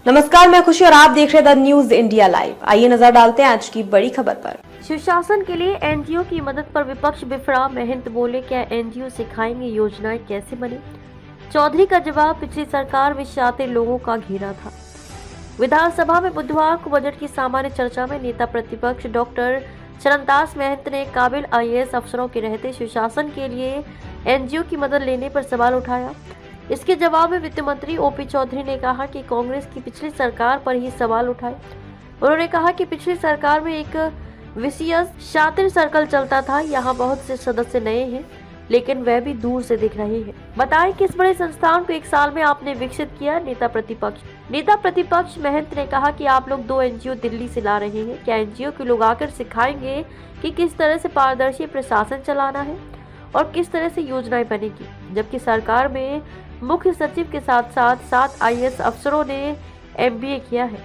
नमस्कार, मैं खुशी और आप देख रहे हैं द न्यूज इंडिया लाइव। आइए नजर डालते हैं आज की बड़ी खबर पर। सुशासन के लिए एनजीओ की मदद पर विपक्ष बिफरा। महंत बोले, क्या एनजीओ सिखाएंगे योजनाएं कैसे बने? चौधरी का जवाब, पिछली सरकार में शातिर लोगों का घेरा था। विधानसभा में बुधवार को बजट की सामान्य चर्चा में नेता प्रतिपक्ष डॉक्टर चरणदास महंत ने काबिल आईएएस अफसरों के रहते सुशासन के लिए एनजीओ की मदद लेने पर सवाल उठाया। इसके जवाब में वित्त मंत्री ओपी चौधरी ने कहा कि कांग्रेस की पिछली सरकार पर ही सवाल उठाए। उन्होंने कहा कि पिछली सरकार में एक विशेष शातिर सर्कल चलता था। यहाँ बहुत से सदस्य नए हैं, लेकिन वह भी दूर से दिख रहे हैं। बताएं कि इस बड़े संस्थान को 1 साल में आपने विकसित किया। नेता प्रतिपक्ष महंत ने कहा कि आप लोग 2 एनजीओ दिल्ली से ला रहे हैं। क्या एनजीओ के लोग आकर सिखाएंगे कि किस तरह से पारदर्शी प्रशासन चलाना है और किस तरह से योजनाएं बनेगी? जबकि सरकार में मुख्य सचिव के साथ साथ 7 आईएएस अफसरों ने एमबीए किया है।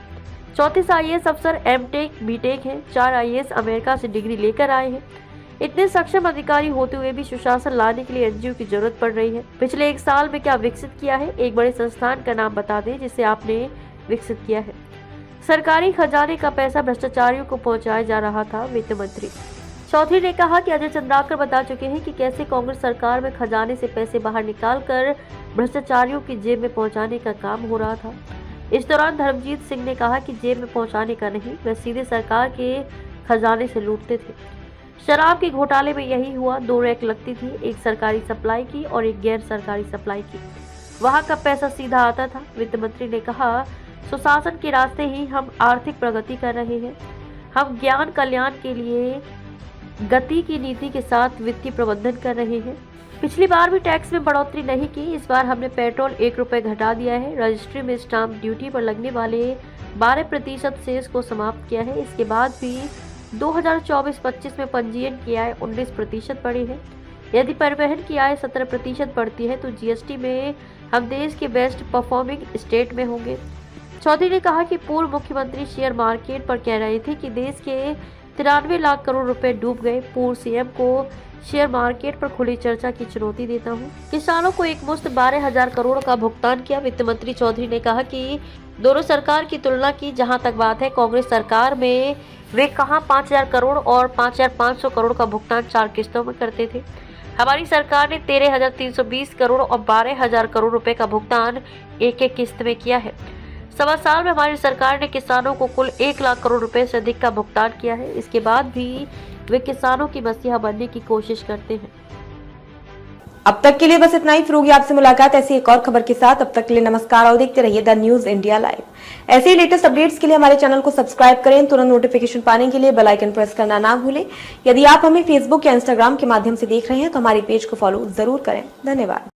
34 आईएएस अफसर एमटेक बीटेक हैं। 4 आईएएस अमेरिका से डिग्री लेकर आए हैं। इतने सक्षम अधिकारी होते हुए भी सुशासन लाने के लिए एनजीओ की जरूरत पड़ रही है। पिछले 1 साल में क्या विकसित किया है? एक बड़े संस्थान का नाम बता दें जिसे आपने विकसित किया है। सरकारी खजाने का पैसा भ्रष्टाचारियों को पहुंचाया जा रहा था। वित्त मंत्री चौधरी ने कहा कि अजय चंद्राकर बता चुके हैं कि कैसे कांग्रेस सरकार में खजाने से पैसे बाहर निकालकर भ्रष्टाचारियों की जेब में पहुंचाने का काम हो रहा था। इस दौरान धर्मजीत सिंह ने कहा कि जेब में पहुंचाने का नहीं, वह सीधे सरकार के खजाने से लूटते थे। शराब के घोटाले में यही हुआ। 2 रैक लगती थी, एक सरकारी सप्लाई की और एक गैर सरकारी सप्लाई की। वहां का पैसा सीधा आता था। वित्त मंत्री ने कहा, सुशासन के रास्ते ही हम आर्थिक प्रगति कर रहे हैं। हम ज्ञान कल्याण के लिए गति की नीति के साथ वित्तीय प्रबंधन कर रहे हैं। पिछली बार भी टैक्स में बढ़ोतरी नहीं की। इस बार हमने पेट्रोल 1 रुपये घटा दिया है। रजिस्ट्री में स्टाम्प ड्यूटी पर लगने वाले 12% सेस को समाप्त किया है। इसके बाद भी 2024-25 में पंजीयन की आय 19% बढ़ी है। यदि परिवहन की आय 17% बढ़ती है तो जीएसटी में हम देश के बेस्ट परफॉर्मिंग स्टेट में होंगे। चौधरी ने कहा कि पूर्व मुख्यमंत्री शेयर मार्केट पर कह रहे थे कि देश के 93 लाख करोड़ रुपए डूब गए। पूर्व सीएम को शेयर मार्केट पर खुली चर्चा की चुनौती देता हूं। किसानों को एक मुश्त 12,000 करोड़ का भुगतान किया। वित्त मंत्री चौधरी ने कहा कि दोनों सरकार की तुलना की जहां तक बात है, कांग्रेस सरकार में वे कहां 5,000 करोड़ और 5,500 करोड़ का भुगतान 4 किस्तों में करते थे। हमारी सरकार ने 13,320 करोड़ और 12,000 करोड़ रुपए का भुगतान एक किस्त में किया है। 1.25 साल में हमारी सरकार ने किसानों को कुल 1 लाख करोड़ रुपए से अधिक का भुगतान किया है। इसके बाद भी वे किसानों की मसीहा बनने की कोशिश करते हैं। अब तक के लिए बस इतना ही। फिर होगी आपसे मुलाकात ऐसी एक और खबर के साथ। अब तक के लिए नमस्कार और देखते रहिए द न्यूज इंडिया लाइव। ऐसे ही लेटेस्ट अपडेट्स के लिए हमारे चैनल को सब्सक्राइब करें। तुरंत नोटिफिकेशन पाने के लिए बेल आइकन प्रेस करना ना भूलें। यदि आप हमें फेसबुक या इंस्टाग्राम के माध्यम से देख रहे हैं तो हमारे पेज को फॉलो जरूर करें। धन्यवाद।